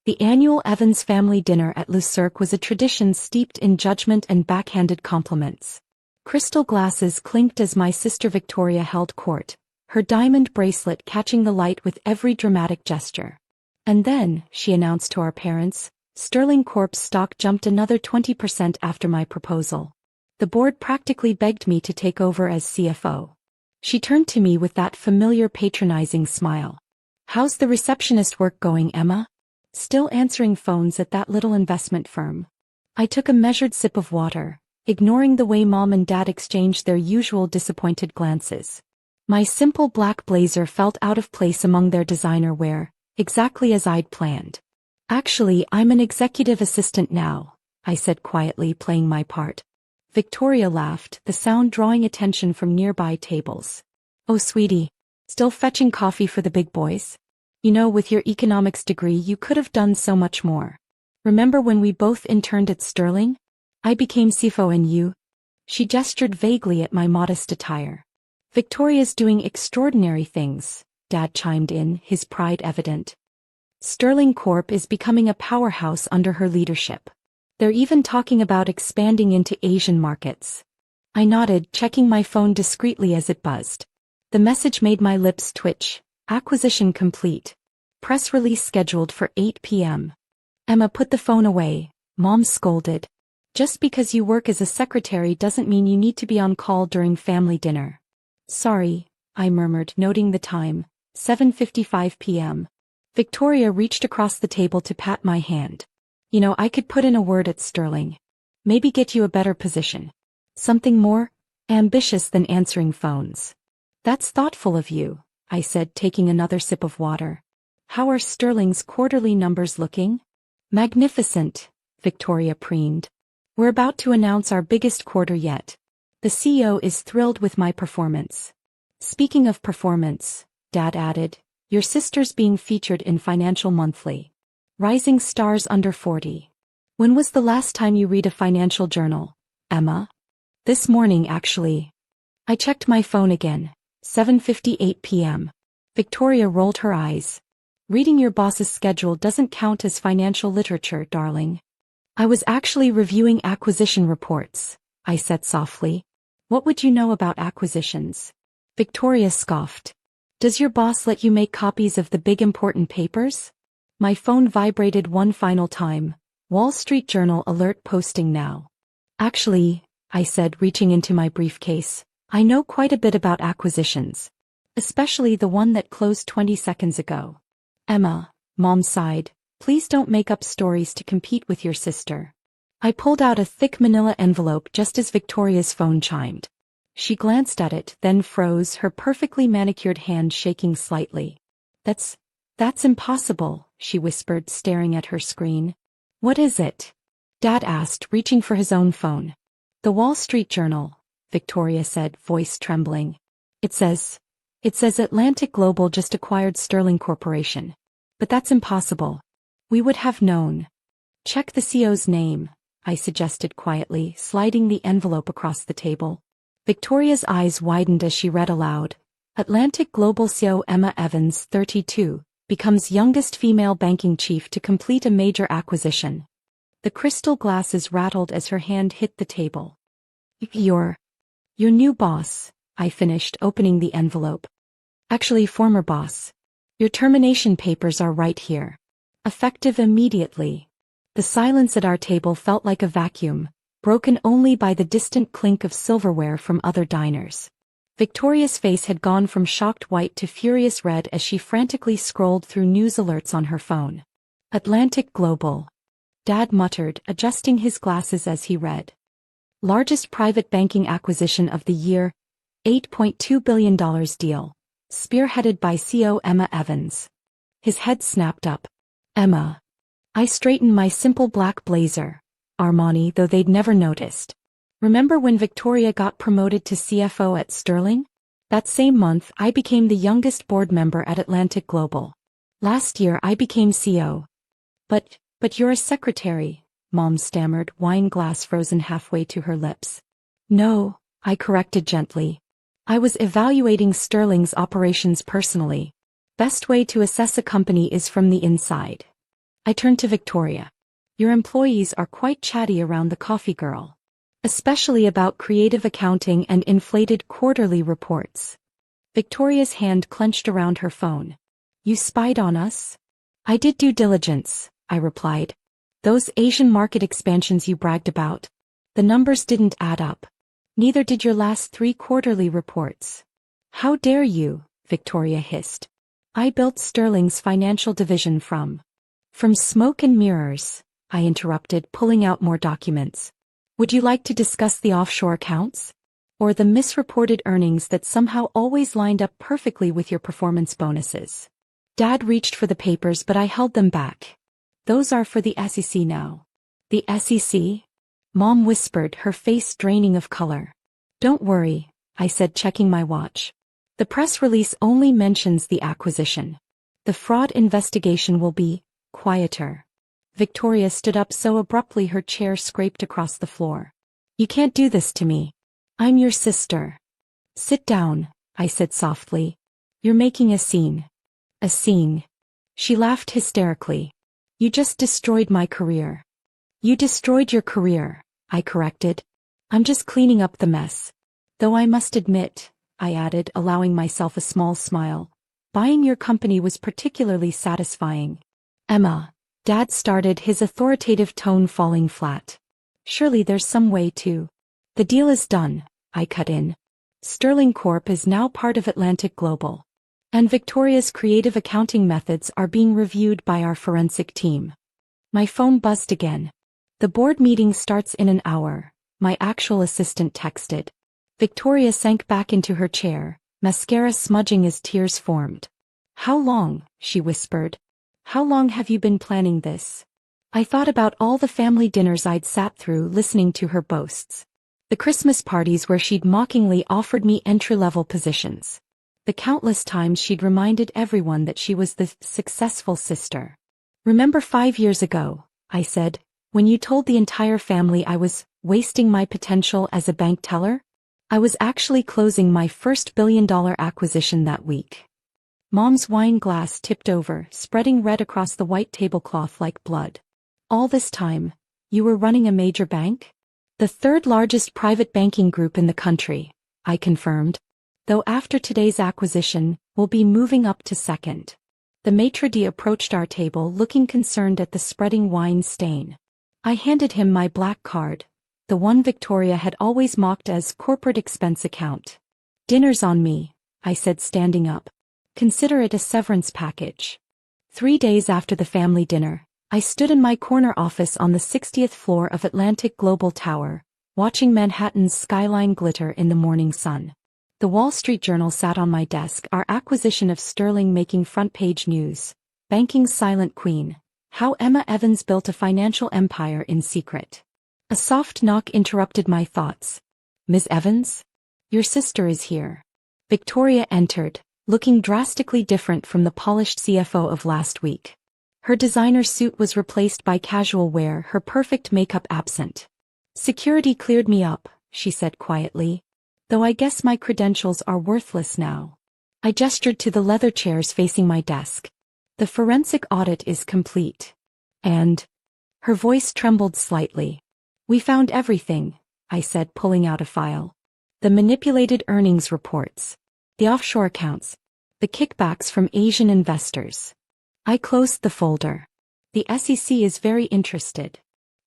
The annual Evans family dinner at Cirque was a tradition steeped in judgment and backhanded compliments. Crystal glasses clinked as my sister Victoria held court, her diamond bracelet catching the light with every dramatic gesture. And then, she announced to our parents, Sterling Corp's stock jumped another 20% after my proposal. The board practically begged me to take over as CFO. She turned to me with that familiar patronizing smile. "How's the receptionist work going, Emma?" Still answering phones at that little investment firm. I took a measured sip of water, ignoring the way Mom and Dad exchanged their usual disappointed glances. My simple black blazer felt out of place among their designer wear, exactly as I'd planned. "Actually, I'm an executive assistant now," I said quietly, playing my part. Victoria laughed, the sound drawing attention from nearby tables. "Oh sweetie, still fetching coffee for the big boys? You know, with your economics degree you could have done so much more. Remember when we both interned at Sterling? I became CFO and you—" She gestured vaguely at my modest attire. "Victoria's doing extraordinary things," Dad chimed in, his pride evident. "Sterling Corp is becoming a powerhouse under her leadership. They're even talking about expanding into Asian markets." I nodded, checking my phone discreetly as it buzzed. The message made my lips twitch. "Acquisition complete. Press release scheduled for 8 p.m. "Emma, put the phone away," Mom scolded. "Just because you work as a secretary doesn't mean you need to be on call during family dinner." "Sorry," I murmured, noting the time, 7:55 p.m. Victoria reached across the table to pat my hand. "You know, I could put in a word at Sterling. Maybe get you a better position. Something more ambitious than answering phones." "That's thoughtful of you," I said, taking another sip of water. "How are Sterling's quarterly numbers looking?" "Magnificent," Victoria preened. "We're about to announce our biggest quarter yet. The CEO is thrilled with my performance." "Speaking of performance," Dad added, "your sister's being featured in Financial Monthly. Rising stars under 40. When was the last time you read a financial journal, Emma?" "This morning, actually." I checked my phone again. 7:58 p.m. Victoria rolled her eyes. "Reading your boss's schedule doesn't count as financial literature, darling." "I was actually reviewing acquisition reports," I said softly. "What would you know about acquisitions?" Victoria scoffed. "Does your boss let you make copies of the big important papers?" My phone vibrated one final time. Wall Street Journal alert posting now. "Actually," I said, reaching into my briefcase, "I know quite a bit about acquisitions. Especially the one that closed 20 seconds ago." "Emma," Mom sighed, "please don't make up stories to compete with your sister." I pulled out a thick manila envelope just as Victoria's phone chimed. She glanced at it, then froze, her perfectly manicured hand shaking slightly. That's impossible," she whispered, staring at her screen. "What is it?" Dad asked, reaching for his own phone. "The Wall Street Journal," Victoria said, voice trembling. It says Atlantic Global just acquired Sterling Corporation. But that's impossible. We would have known." "Check the CEO's name," I suggested quietly, sliding the envelope across the table. Victoria's eyes widened as she read aloud. "Atlantic Global CEO Emma Evans, 32, becomes youngest female banking chief to complete a major acquisition." The crystal glasses rattled as her hand hit the table. Your new boss," I finished, opening the envelope. "Actually, former boss. Your termination papers are right here. Effective immediately." The silence at our table felt like a vacuum, broken only by the distant clink of silverware from other diners. Victoria's face had gone from shocked white to furious red as she frantically scrolled through news alerts on her phone. "Atlantic Global," Dad muttered, adjusting his glasses as he read. "Largest private banking acquisition of the year, $8.2 billion deal, spearheaded by CEO Emma Evans." His head snapped up. "Emma." I straightened my simple black blazer. Armani, though they'd never noticed. "Remember when Victoria got promoted to CFO at Sterling? That same month, I became the youngest board member at Atlantic Global. Last year I became CEO. But you're a secretary," Mom stammered, wine glass frozen halfway to her lips. "No," I corrected gently. "I was evaluating Sterling's operations personally. Best way to assess a company is from the inside." I turned to Victoria. Your employees are quite chatty around the coffee girl. Especially about creative accounting and inflated quarterly reports. Victoria's hand clenched around her phone. You spied on us? I did due diligence, I replied. Those Asian market expansions you bragged about. The numbers didn't add up. Neither did your last 3 quarterly reports. How dare you, Victoria hissed. I built Sterling's financial division from smoke and mirrors, I interrupted, pulling out more documents. Would you like to discuss the offshore accounts? Or the misreported earnings that somehow always lined up perfectly with your performance bonuses? Dad reached for the papers, but I held them back. Those are for the SEC now. The SEC? Mom whispered, her face draining of color. Don't worry, I said, checking my watch. The press release only mentions the acquisition. The fraud investigation will be quieter. Victoria stood up so abruptly her chair scraped across the floor. You can't do this to me. I'm your sister. Sit down, I said softly. You're making a scene. A scene. She laughed hysterically. You just destroyed my career. You destroyed your career, I corrected. I'm just cleaning up the mess. Though I must admit, I added, allowing myself a small smile, buying your company was particularly satisfying. Emma, Dad started, his authoritative tone falling flat. Surely there's some way to. The deal is done, I cut in. Sterling Corp is now part of Atlantic Global. And Victoria's creative accounting methods are being reviewed by our forensic team. My phone buzzed again. The board meeting starts in an hour, my actual assistant texted. Victoria sank back into her chair, mascara smudging as tears formed. How long, she whispered. How long have you been planning this? I thought about all the family dinners I'd sat through listening to her boasts. The Christmas parties where she'd mockingly offered me entry-level positions. The countless times she'd reminded everyone that she was the successful sister. Remember 5 years ago, I said, when you told the entire family I was wasting my potential as a bank teller? I was actually closing my first billion-dollar acquisition that week. Mom's wine glass tipped over, spreading red across the white tablecloth like blood. All this time, you were running a major bank? The 3rd largest private banking group in the country, I confirmed. Though after today's acquisition, we'll be moving up to 2nd. The maitre d' approached our table looking concerned at the spreading wine stain. I handed him my black card, the one Victoria had always mocked as corporate expense account. Dinner's on me, I said, standing up. Consider it a severance package. 3 days after the family dinner, I stood in my corner office on the 60th floor of Atlantic Global Tower, watching Manhattan's skyline glitter in the morning sun. The Wall Street Journal sat on my desk, our acquisition of Sterling making front-page news. Banking's silent queen. How Emma Evans built a financial empire in secret. A soft knock interrupted my thoughts. Ms. Evans? Your sister is here. Victoria entered, looking drastically different from the polished CFO of last week. Her designer suit was replaced by casual wear, her perfect makeup absent. Security cleared me up, she said quietly. Though I guess my credentials are worthless now. I gestured to the leather chairs facing my desk. The forensic audit is complete. And? Her voice trembled slightly. We found everything, I said, pulling out a file. The manipulated earnings reports. The offshore accounts. The kickbacks from Asian investors. I closed the folder. The SEC is very interested.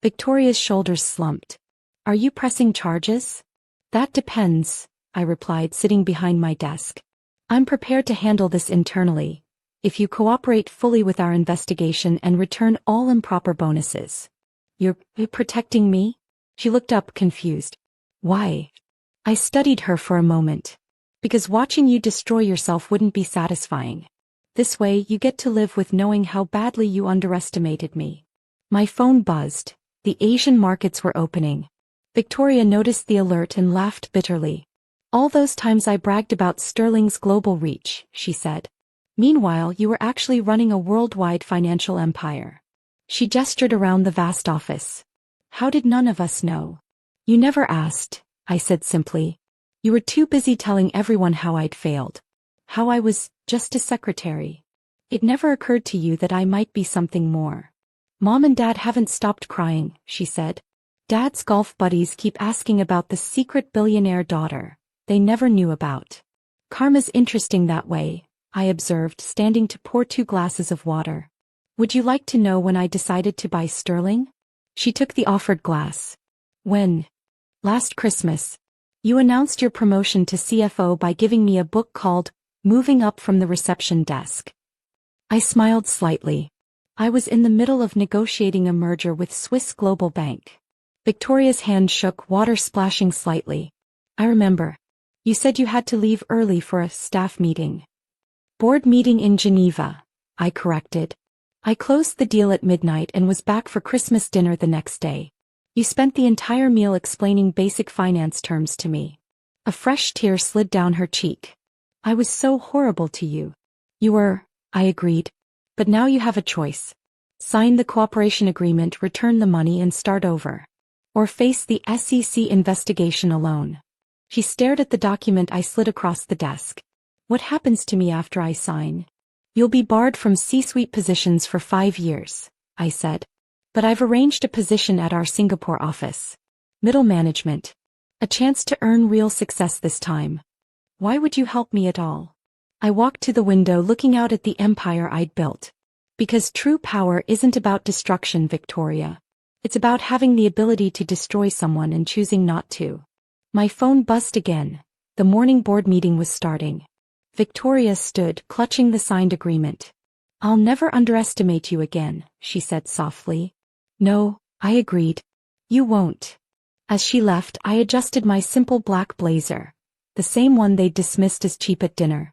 Victoria's shoulders slumped. Are you pressing charges? That depends, I replied, sitting behind my desk. I'm prepared to handle this internally, if you cooperate fully with our investigation and return all improper bonuses. You're protecting me? She looked up, confused. Why? I studied her for a moment. Because watching you destroy yourself wouldn't be satisfying. This way you get to live with knowing how badly you underestimated me. My phone buzzed. The Asian markets were opening. Victoria noticed the alert and laughed bitterly. All those times I bragged about Sterling's global reach, she said. Meanwhile, you were actually running a worldwide financial empire. She gestured around the vast office. How did none of us know? You never asked, I said simply. You were too busy telling everyone how I'd failed. How I was just a secretary. It never occurred to you that I might be something more. Mom and Dad haven't stopped crying, she said. Dad's golf buddies keep asking about the secret billionaire daughter they never knew about. Karma's interesting that way, I observed, standing to pour 2 glasses of water. Would you like to know when I decided to buy sterling? She took the offered glass. When? Last Christmas. You announced your promotion to CFO by giving me a book called Moving Up from the Reception Desk. I smiled slightly. I was in the middle of negotiating a merger with Swiss Global Bank. Victoria's hand shook, water splashing slightly. I remember. You said you had to leave early for a staff meeting. Board meeting in Geneva, I corrected. I closed the deal at midnight and was back for Christmas dinner the next day. You spent the entire meal explaining basic finance terms to me. A fresh tear slid down her cheek. I was so horrible to you. You were, I agreed. But now you have a choice. Sign the cooperation agreement, return the money and start over. Or face the SEC investigation alone. She stared at the document I slid across the desk. What happens to me after I sign? You'll be barred from C-suite positions for 5 years, I said. But I've arranged a position at our Singapore office. Middle management. A chance to earn real success this time. Why would you help me at all? I walked to the window, looking out at the empire I'd built. Because true power isn't about destruction, Victoria. It's about having the ability to destroy someone and choosing not to. My phone buzzed again. The morning board meeting was starting. Victoria stood, clutching the signed agreement. I'll never underestimate you again, she said softly. No, I agreed. You won't. As she left, I adjusted my simple black blazer, the same one they'd dismissed as cheap at dinner.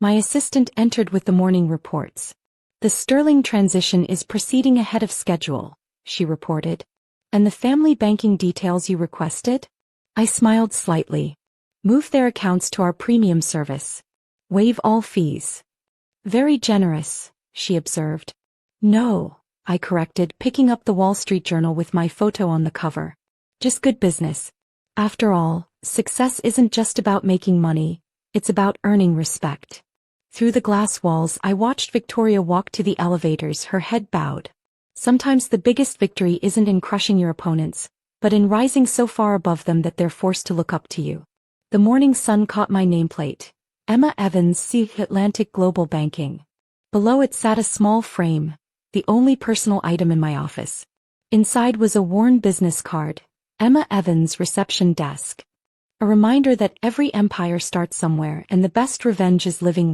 My assistant entered with the morning reports. The sterling transition is proceeding ahead of schedule, she reported. And the family banking details you requested? I smiled slightly. Move their accounts to our premium service. Waive all fees. Very generous, she observed. No, I corrected, picking up the Wall Street Journal with my photo on the cover. Just good business. After all, success isn't just about making money, it's about earning respect. Through the glass walls, I watched Victoria walk to the elevators, her head bowed. Sometimes the biggest victory isn't in crushing your opponents, but in rising so far above them that they're forced to look up to you. The morning sun caught my nameplate. Emma Evans, Cirque Atlantic Global Banking. Below it sat a small frame, the only personal item in my office. Inside was a worn business card, Emma Evans, Reception Desk. A reminder that every empire starts somewhere and the best revenge is living well.